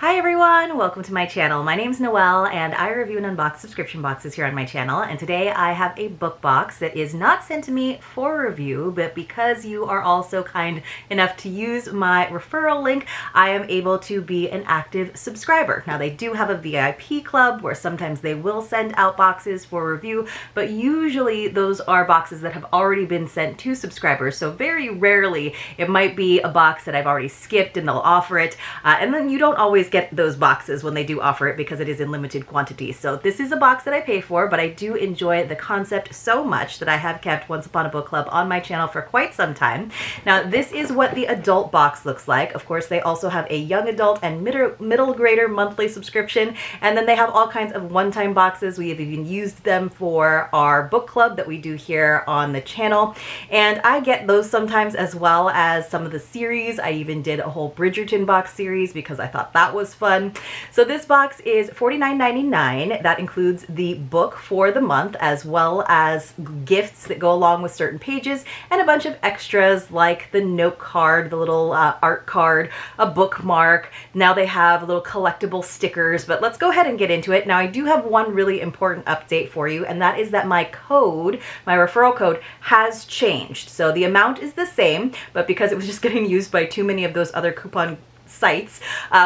Hi everyone, welcome to my channel. My name's Noelle and I review and unbox subscription boxes here on my channel, and today I have a book box that is not sent to me for review, but because you are all so kind enough to use my referral link, I am able to be an active subscriber. Now they do have a VIP club where sometimes they will send out boxes for review, but usually those are boxes that have already been sent to subscribers, so very rarely it might be a box that I've already skipped and they'll offer it, and then you don't always get those boxes when they do offer it because it is in limited quantities. So this is a box that I pay for, but I do enjoy the concept so much that I have kept Once Upon a Book Club on my channel for quite some time. Now this is what the adult box looks like. Of course they also have a young adult and middle grader monthly subscription, and then they have all kinds of one-time boxes. We have even used them for our book club that we do here on the channel, and I get those sometimes as well as some of the series. I even did a whole Bridgerton box series because I thought that was fun. So this box is $49.99. That includes the book for the month as well as gifts that go along with certain pages and a bunch of extras like the note card, the little art card, a bookmark. Now they have little collectible stickers, but let's go ahead and get into it. Now I do have one really important update for you, and that is that my code, my referral code, has changed. So the amount is the same, but because it was just getting used by too many of those other coupon sites,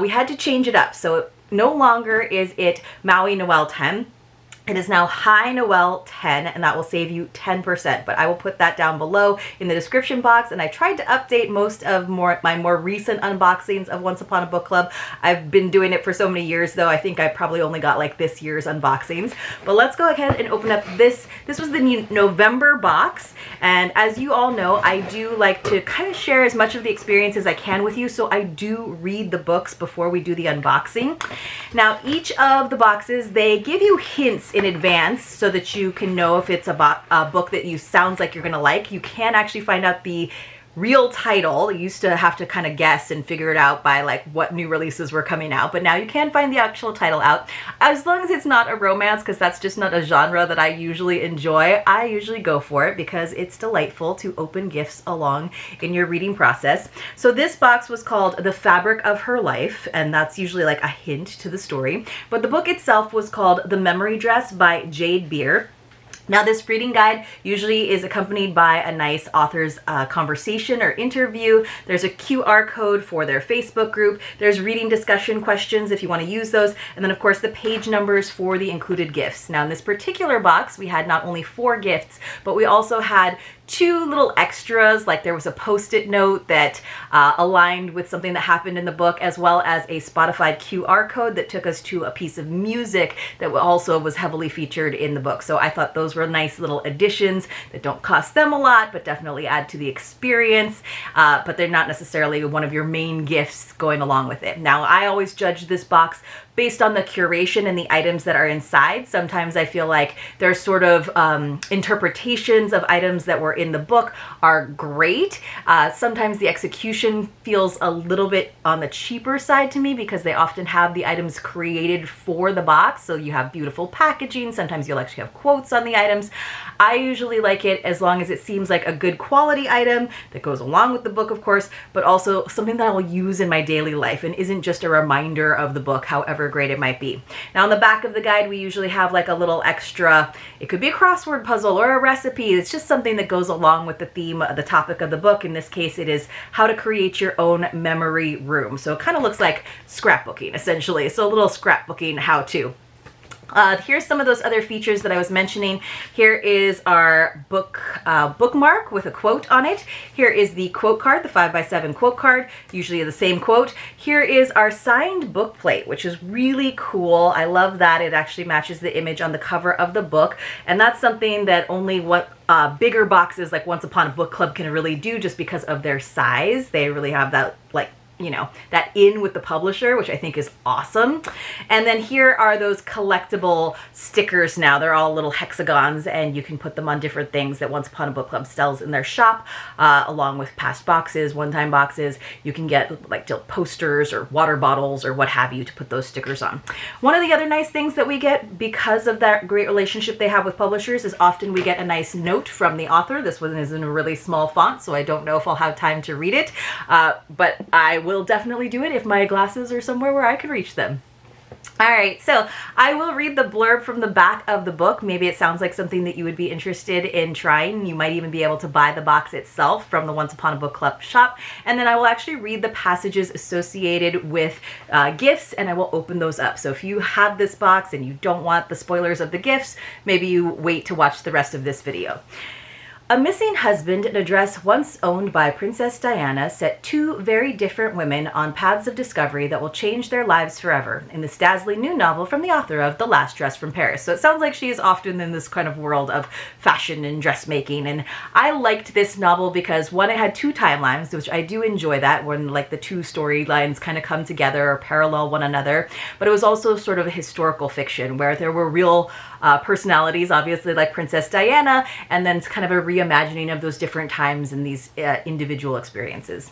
we had to change it up. So no longer is it mauinoel 10. It is now Hi Noel 10, and that will save you 10%, but I will put that down below in the description box. And I tried to update most of my more recent unboxings of Once Upon a Book Club. I've been doing it for so many years though, I think I probably only got like this year's unboxings. But let's go ahead and open up this. This was the new November box, and as you all know, I do like to kind of share as much of the experience as I can with you, so I do read the books before we do the unboxing. Now each of the boxes, they give you hints in advance so that you can know if it's a book that you sounds like you're gonna like. You can actually find out the real title. You used to have to kind of guess and figure it out by like what new releases were coming out, but now you can find the actual title out, as long as it's not a romance, because that's just not a genre that I usually enjoy. I usually go for it because it's delightful to open gifts along in your reading process. So this box was called The Fabric of Her Life, and that's usually like a hint to the story, but the book itself was called The Memory Dress by Jade Beer. Now this reading guide usually is accompanied by a nice author's conversation or interview. There's a QR code for their Facebook group. There's reading discussion questions if you want to use those. And then of course the page numbers for the included gifts. Now in this particular box, we had not only 4 gifts, but we also had 2 little extras, like there was a post-it note that aligned with something that happened in the book, as well as a Spotify QR code that took us to a piece of music that also was heavily featured in the book. So I thought those were nice little additions that don't cost them a lot, but definitely add to the experience, but they're not necessarily one of your main gifts going along with it. Now I always judge this box based on the curation and the items that are inside. Sometimes I feel like there's sort of interpretations of items that were in the book are great. Sometimes the execution feels a little bit on the cheaper side to me because they often have the items created for the box. So you have beautiful packaging. Sometimes you'll actually have quotes on the items. I usually like it as long as it seems like a good quality item that goes along with the book, of course, but also something that I will use in my daily life and isn't just a reminder of the book, however great it might be. Now on the back of the guide, we usually have like a little extra, it could be a crossword puzzle or a recipe. It's just something that goes along with the theme, the topic of the book. In this case, it is how to create your own memory room. So it kind of looks like scrapbooking essentially. So a little scrapbooking how-to. Here's some of those other features that I was mentioning. Here is our bookmark with a quote on it. Here is the quote card, the 5x7 quote card, usually the same quote. Here is our signed book plate, which is really cool. I love that. It actually matches the image on the cover of the book, and that's something that only bigger boxes like Once Upon a Book Club can really do just because of their size. They really have that, like, you know, that in with the publisher, which I think is awesome. And then here are those collectible stickers now. They're all little hexagons, and you can put them on different things that Once Upon a Book Club sells in their shop, along with past boxes, one-time boxes. You can get like posters or water bottles or what have you to put those stickers on. One of the other nice things that we get because of that great relationship they have with publishers is often we get a nice note from the author. This one is in a really small font, so I don't know if I'll have time to read it, but I will definitely do it if my glasses are somewhere where I can reach them. All right, so I will read the blurb from the back of the book. Maybe it sounds like something that you would be interested in trying. You might even be able to buy the box itself from the Once Upon a Book Club shop. And then I will actually read the passages associated with gifts, and I will open those up. So if you have this box and you don't want the spoilers of the gifts, maybe you wait to watch the rest of this video. A missing husband and a dress once owned by Princess Diana set two very different women on paths of discovery that will change their lives forever in this dazzling new novel from the author of The Last Dress from Paris. So it sounds like she is often in this kind of world of fashion and dressmaking. And I liked this novel because, one, it had two timelines, which I do enjoy that, when like the two storylines kind of come together or parallel one another. But it was also sort of a historical fiction where there were real personalities, obviously, like Princess Diana, and then kind of a reimagining of those different times and these individual experiences.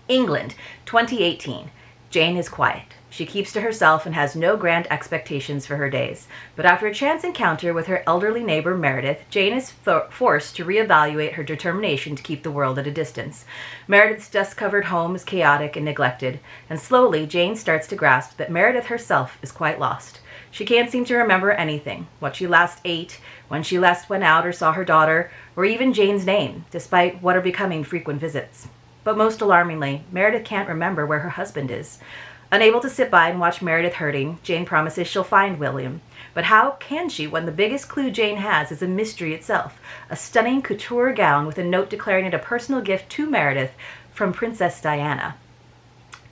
England, 2018. Jane is quiet. She keeps to herself and has no grand expectations for her days. But after a chance encounter with her elderly neighbor Meredith, Jane is forced to reevaluate her determination to keep the world at a distance. Meredith's dust-covered home is chaotic and neglected, and slowly Jane starts to grasp that Meredith herself is quite lost. She can't seem to remember anything, what she last ate, when she last went out or saw her daughter, or even Jane's name, despite what are becoming frequent visits. But most alarmingly, Meredith can't remember where her husband is. Unable to sit by and watch Meredith hurting, Jane promises she'll find William. But how can she when the biggest clue Jane has is a mystery itself, a stunning couture gown with a note declaring it a personal gift to Meredith from Princess Diana.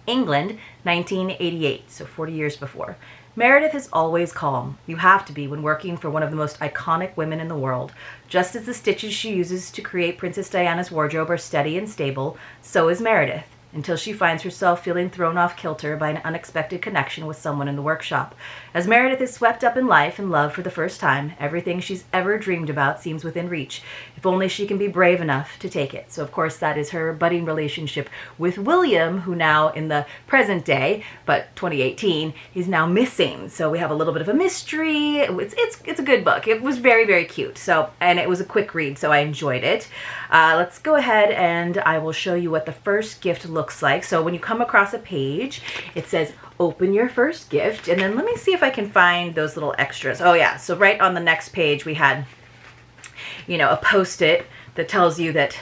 England, 1988, so 40 years before. Meredith is always calm. You have to be when working for one of the most iconic women in the world. Just as the stitches she uses to create Princess Diana's wardrobe are steady and stable, so is Meredith, until she finds herself feeling thrown off kilter by an unexpected connection with someone in the workshop. As Meredith is swept up in life and love for the first time, everything she's ever dreamed about seems within reach, if only she can be brave enough to take it. So, of course, that is her budding relationship with William, who now, in the present day, but 2018, is now missing. So we have a little bit of a mystery. It's a good book. It was very, very cute. So, and it was a quick read, so I enjoyed it. Let's go ahead and I will show you what the first gift looks like. So when you come across a page, it says open your first gift, and then let me see if I can find those little extras. Oh yeah, so right on the next page we had, you know, a post-it that tells you that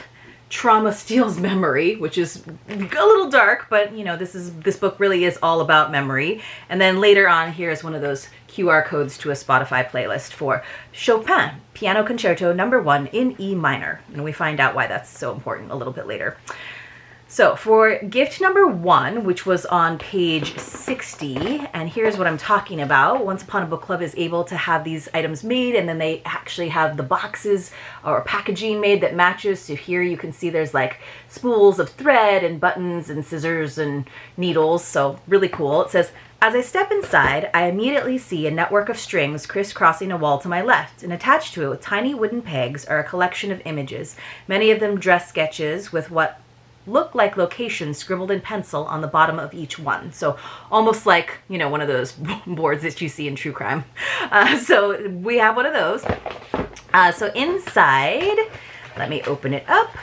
trauma steals memory, which is a little dark, but you know, this book really is all about memory. And then later on, here's one of those QR codes to a Spotify playlist for Chopin Piano Concerto No. 1 in E minor, and we find out why that's so important a little bit later. So for gift number 1, which was on page 60, and here's what I'm talking about. Once Upon a Book Club is able to have these items made, and then they actually have the boxes or packaging made that matches. So here you can see there's like spools of thread and buttons and scissors and needles. So really cool. It says, as I step inside, I immediately see a network of strings crisscrossing a wall to my left, and attached to it with tiny wooden pegs are a collection of images, many of them dress sketches with what look like locations scribbled in pencil on the bottom of each one. So almost like, you know, one of those boards that you see in true crime. So we have one of those. So inside, let me open it up.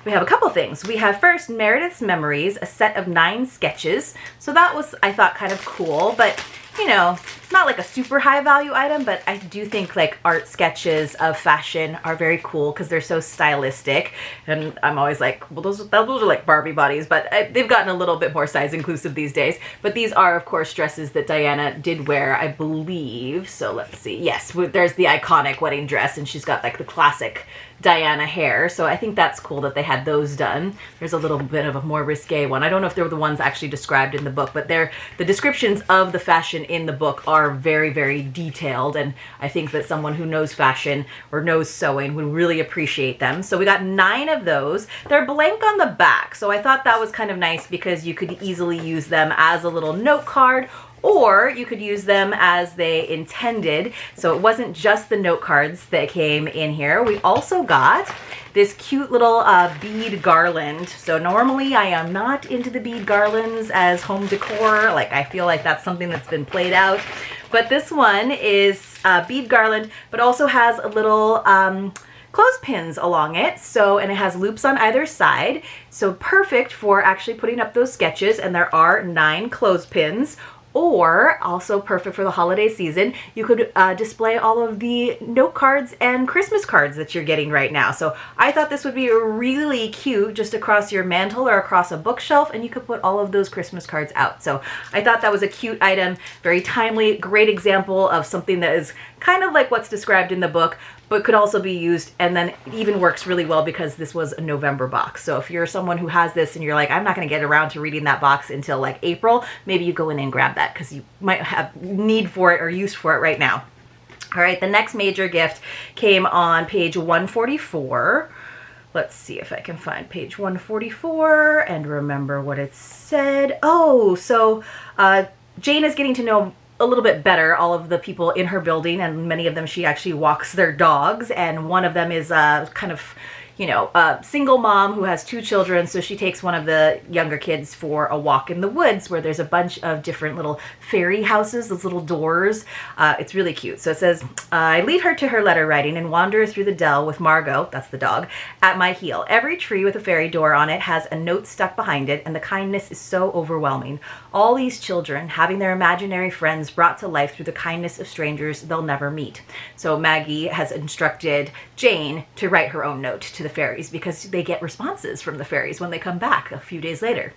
We have a couple things. We have first Meredith's Memories, a set of 9 sketches. So that was, I thought, kind of cool, but you know, not like a super high value item, but I do think like art sketches of fashion are very cool because they're so stylistic. And I'm always like, well, those are like Barbie bodies, but they've gotten a little bit more size inclusive these days. But these are, of course, dresses that Diana did wear, I believe. So let's see. Yes, there's the iconic wedding dress, and she's got like the classic Diana hair. So I think that's cool that they had those done. There's a little bit of a more risque one. I don't know if they were the ones actually described in the book, but the descriptions of the fashion in the book are very, very detailed, and I think that someone who knows fashion or knows sewing would really appreciate them. So we got 9 of those. They're blank on the back, so I thought that was kind of nice because you could easily use them as a little note card, or you could use them as they intended. So it wasn't just the note cards that came in here. We also got this cute little bead garland. So normally I am not into the bead garlands as home decor. Like, I feel like that's something that's been played out. But this one is bead garland, but also has a little clothespins along it. So, and it has loops on either side. So perfect for actually putting up those sketches. And there are 9 clothespins. Or, also perfect for the holiday season, you could display all of the note cards and Christmas cards that you're getting right now. So I thought this would be really cute just across your mantle or across a bookshelf, and you could put all of those Christmas cards out. So I thought that was a cute item, very timely, great example of something that is kind of like what's described in the book, but could also be used, and then it even works really well because this was a November box. So if you're someone who has this and you're like, I'm not going to get around to reading that box until like April, maybe you go in and grab that because you might have need for it or use for it right now. All right, the next major gift came on page 144. Let's see if I can find page 144 and remember what it said. Oh, so Jane is getting to know a little bit better all of the people in her building, and many of them she actually walks their dogs, and one of them is kind of, you know, a single mom who has 2 children, so she takes one of the younger kids for a walk in the woods where there's a bunch of different little fairy houses, those little doors. It's really cute. So it says, I lead her to her letter writing and wander through the dell with Margot, that's the dog, at my heel. Every tree with a fairy door on it has a note stuck behind it, and the kindness is so overwhelming. All these children having their imaginary friends brought to life through the kindness of strangers they'll never meet. So Maggie has instructed Jane to write her own note to the fairies because they get responses from the fairies when they come back a few days later.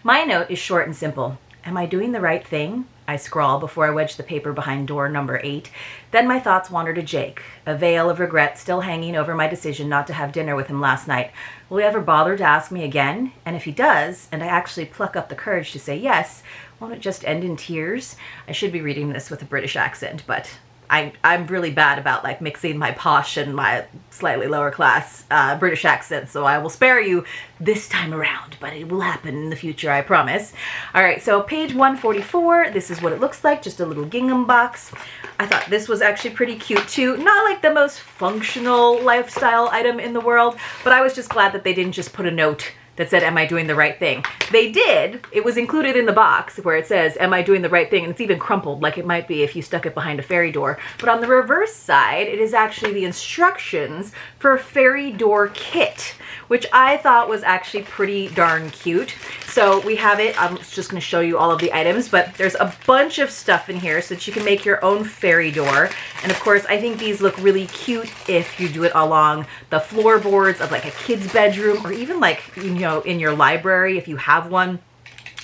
My note is short and simple. Am I doing the right thing? I scrawl before I wedge the paper behind door number 8. Then my thoughts wander to Jake, a veil of regret still hanging over my decision not to have dinner with him last night. Will he ever bother to ask me again? And if he does, and I actually pluck up the courage to say yes, won't it just end in tears? I should be reading this with a British accent, but I'm really bad about like mixing my posh and my slightly lower class British accent, so I will spare you this time around, but it will happen in the future, I promise. All right, so page 144, this is what it looks like, just a little gingham box. I thought this was actually pretty cute too. Not like the most functional lifestyle item in the world, but I was just glad that they didn't just put a note that said, am I doing the right thing? They did. It was included in the box where it says, am I doing the right thing? And it's even crumpled like it might be if you stuck it behind a fairy door. But on the reverse side, it is actually the instructions for a fairy door kit, which I thought was actually pretty darn cute. So we have it. I'm just going to show you all of the items, but there's a bunch of stuff in here so that you can make your own fairy door. And of course, I think these look really cute if you do it along the floorboards of like a kid's bedroom, or even like, you know, in your library if you have one.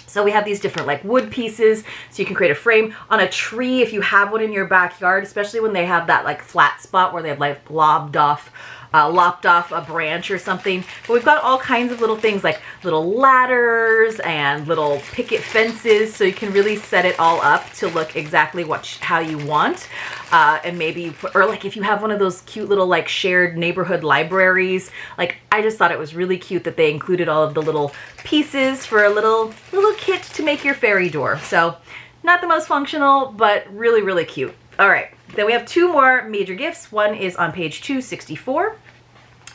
So we have these different like wood pieces, so you can create a frame on a tree if you have one in your backyard, especially when they have that like flat spot where they've like lopped off a branch or something. But we've got all kinds of little things like little ladders and little picket fences, so you can really set it all up to look exactly how you want. And maybe you put, or like if you have one of those cute little like shared neighborhood libraries, like I just thought it was really cute that they included all of the little pieces for a little kit to make your fairy door. So not the most functional, but really, really cute. All right, then we have 2 more major gifts. One is on page 264.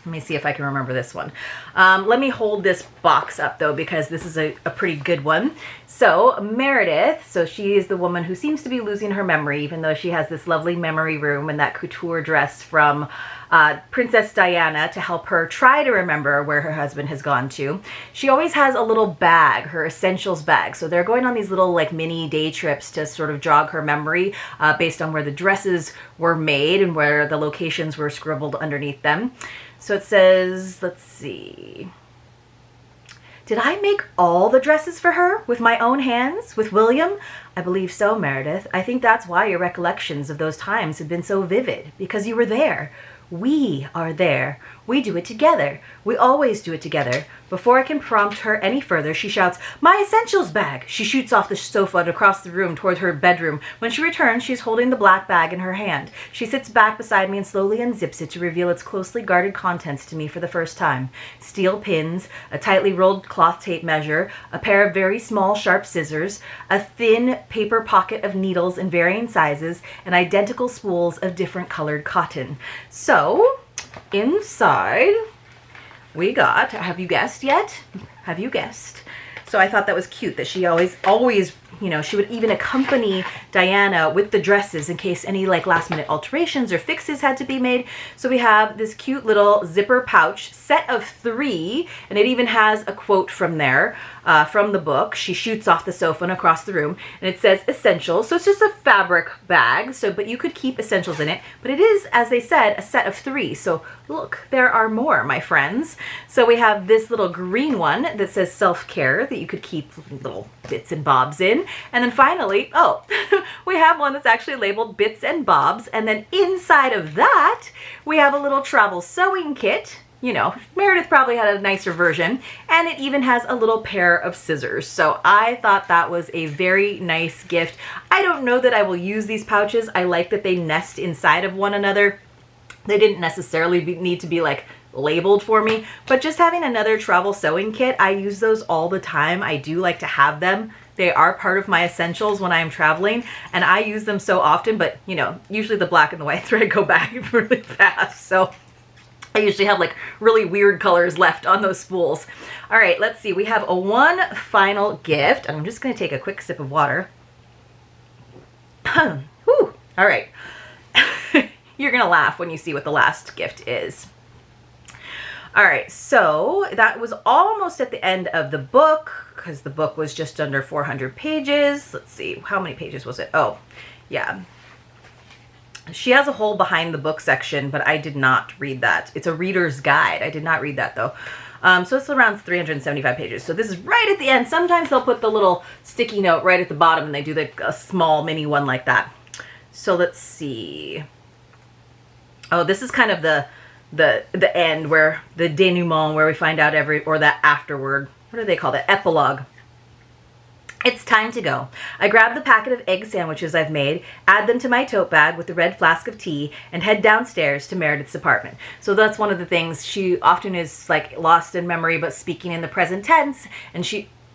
Let me see if I can remember this one. Let me hold this box up though, because this is a pretty good one. So Meredith, so she is the woman who seems to be losing her memory, even though she has this lovely memory room and that couture dress from Princess Diana to help her try to remember where her husband has gone to. She always has a little bag, her essentials bag. So they're going on these little like mini day trips to sort of jog her memory based on where the dresses were made and where the locations were scribbled underneath them. So it says, let's see. Did I make all the dresses for her with my own hands, with William? I believe so, Meredith. I think that's why your recollections of those times have been so vivid, because you were there. We are there. We do it together. We always do it together. Before I can prompt her any further, she shouts, "My essentials bag!" She shoots off the sofa and across the room toward her bedroom. When she returns, she's holding the black bag in her hand. She sits back beside me and slowly unzips it to reveal its closely guarded contents to me for the first time. Steel pins, a tightly rolled cloth tape measure, a pair of very small sharp scissors, a thin paper pocket of needles in varying sizes, and identical spools of different colored cotton. So, inside, we got, have you guessed yet? Have you guessed? So I thought that was cute that she always you know, she would even accompany Diana with the dresses in case any like last minute alterations or fixes had to be made. So we have this cute little zipper pouch, set of 3, and it even has a quote from there, from the book. She shoots off the sofa and across the room, and it says essentials. So it's just a fabric bag, so but you could keep essentials in it, but it is, as they said, a set of 3. So look, there are more, my friends. So we have this little green one that says self-care that you could keep little bits and bobs in. And then finally, oh, we have one that's actually labeled bits and bobs. And then inside of that, we have a little travel sewing kit. You know, Meredith probably had a nicer version, and it even has a little pair of scissors. So I thought that was a very nice gift. I don't know that I will use these pouches. I like that they nest inside of one another. They didn't necessarily need to be like labeled for me, but just having another travel sewing kit, I use those all the time. I do like to have them. They are part of my essentials when I'm traveling, and I use them so often, but you know, usually the black and the white thread go back really fast. So I usually have like really weird colors left on those spools. All right, let's see. We have one final gift. I'm just going to take a quick sip of water. Whew. All right. You're going to laugh when you see what the last gift is. All right, so that was almost at the end of the book because the book was just under 400 pages. Let's see, how many pages was it? Oh, yeah. She has a whole behind the book section, but I did not read that. It's a reader's guide. I did not read that though. So it's around 375 pages. So this is right at the end. Sometimes they'll put the little sticky note right at the bottom and they do a small mini one like that. So let's see. Oh, this is kind of the end where the denouement, where we find out or that afterward. What do they call it? Epilogue. It's time to go. I grab the packet of egg sandwiches I've made, add them to my tote bag with the red flask of tea, and head downstairs to Meredith's apartment. So that's one of the things. She often is like lost in memory, but speaking in the present tense. And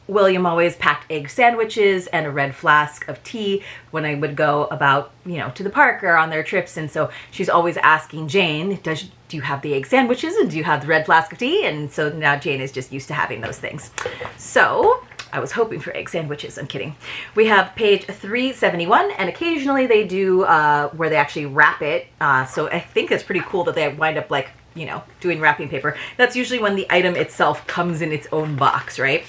William always packed egg sandwiches and a red flask of tea when I would go about, you know, to the park or on their trips. And so she's always asking Jane, do you have the egg sandwiches and do you have the red flask of tea? And so now Jane is just used to having those things. So I was hoping for egg sandwiches. I'm kidding. We have page 371, and occasionally they do where they actually wrap it. So I think it's pretty cool that they wind up like, you know, doing wrapping paper. That's usually when the item itself comes in its own box, right?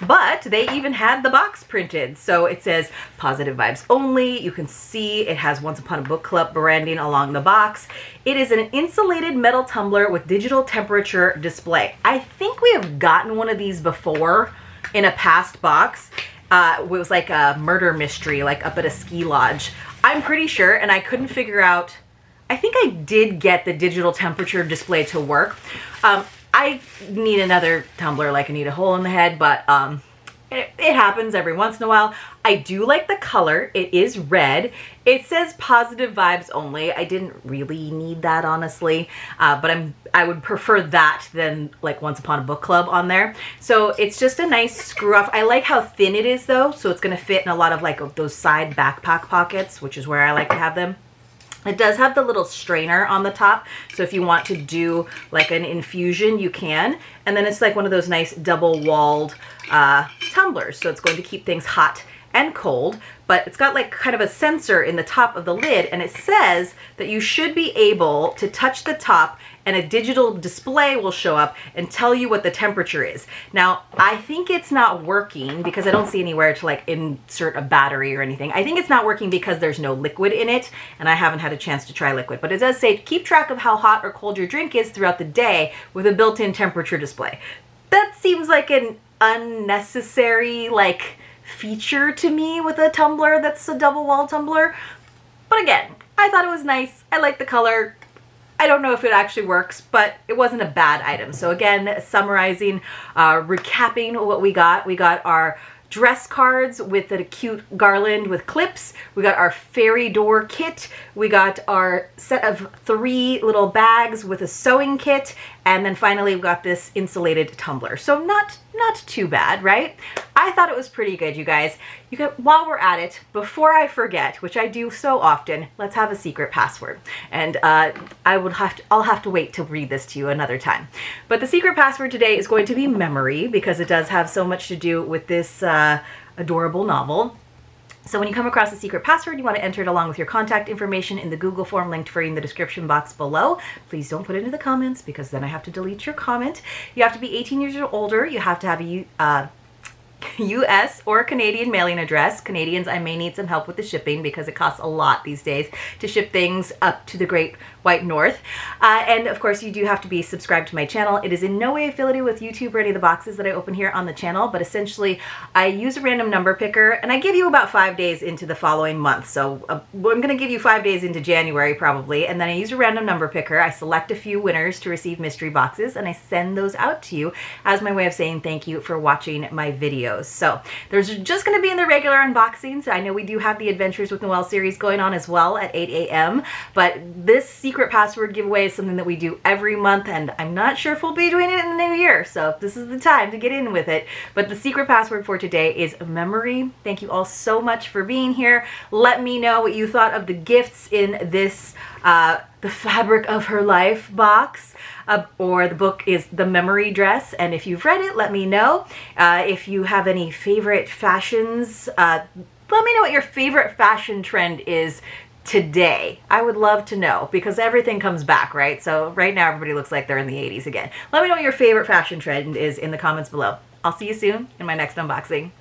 But they even had the box printed. So it says positive vibes only. You can see it has Once Upon a Book Club branding along the box. It is an insulated metal tumbler with digital temperature display. I think we have gotten one of these before in a past box. It was like a murder mystery, like up at a ski lodge. I'm pretty sure, and I couldn't figure out. I think I did get the digital temperature display to work. I need another tumbler, like I need a hole in the head, but it happens every once in a while. I do like the color. It is red. It says positive vibes only. I didn't really need that, honestly, but I would prefer that than like Once Upon a Book Club on there. So it's just a nice screw off. I like how thin it is though, so it's going to fit in a lot of like those side backpack pockets, which is where I like to have them. It does have the little strainer on the top, so if you want to do like an infusion, you can. And then it's like one of those nice double-walled tumblers, so it's going to keep things hot and cold. But it's got like kind of a sensor in the top of the lid, and it says that you should be able to touch the top and a digital display will show up and tell you what the temperature is. Now, I think it's not working because I don't see anywhere to like insert a battery or anything. I think it's not working because there's no liquid in it, and I haven't had a chance to try liquid. But it does say keep track of how hot or cold your drink is throughout the day with a built-in temperature display. That seems like an unnecessary like feature to me with a tumbler that's a double-wall tumbler. But again, I thought it was nice. I like the color. I don't know if it actually works, but it wasn't a bad item. So again, summarizing, recapping what we got our dress cards with a cute garland with clips. We got our fairy door kit. We got our set of 3 little bags with a sewing kit. And then finally, we got this insulated tumbler. So not too bad, right? I thought it was pretty good, you guys. While we're at it, before I forget, which I do so often, let's have a secret password. And I'll have to wait to read this to you another time. But the secret password today is going to be memory, because it does have so much to do with this adorable novel. So when you come across a secret password, you want to enter it along with your contact information in the Google form linked for you in the description box below. Please don't put it into the comments because then I have to delete your comment. You have to be 18 years or older. You have to have a US or Canadian mailing address. Canadians, I may need some help with the shipping because it costs a lot these days to ship things up to the Great White North. And of course, you do have to be subscribed to my channel. It is in no way affiliated with YouTube or any of the boxes that I open here on the channel, but essentially I use a random number picker and I give you about 5 days into the following month. So I'm going to give you 5 days into January probably, and then I use a random number picker. I select a few winners to receive mystery boxes and I send those out to you as my way of saying thank you for watching my videos. So there's just going to be in the regular unboxings. I know we do have the Adventures with Noel series going on as well at 8 a.m. But this secret password giveaway is something that we do every month, and I'm not sure if we'll be doing it in the new year. So this is the time to get in with it. But the secret password for today is memory. Thank you all so much for being here. Let me know what you thought of the gifts in this The Fabric of Her Life box, or the book is The Memory Dress, and if you've read it, let me know. If you have any favorite fashions, let me know what your favorite fashion trend is today. I would love to know because everything comes back, right? So right now everybody looks like they're in the 80s again. Let me know what your favorite fashion trend is in the comments below. I'll see you soon in my next unboxing.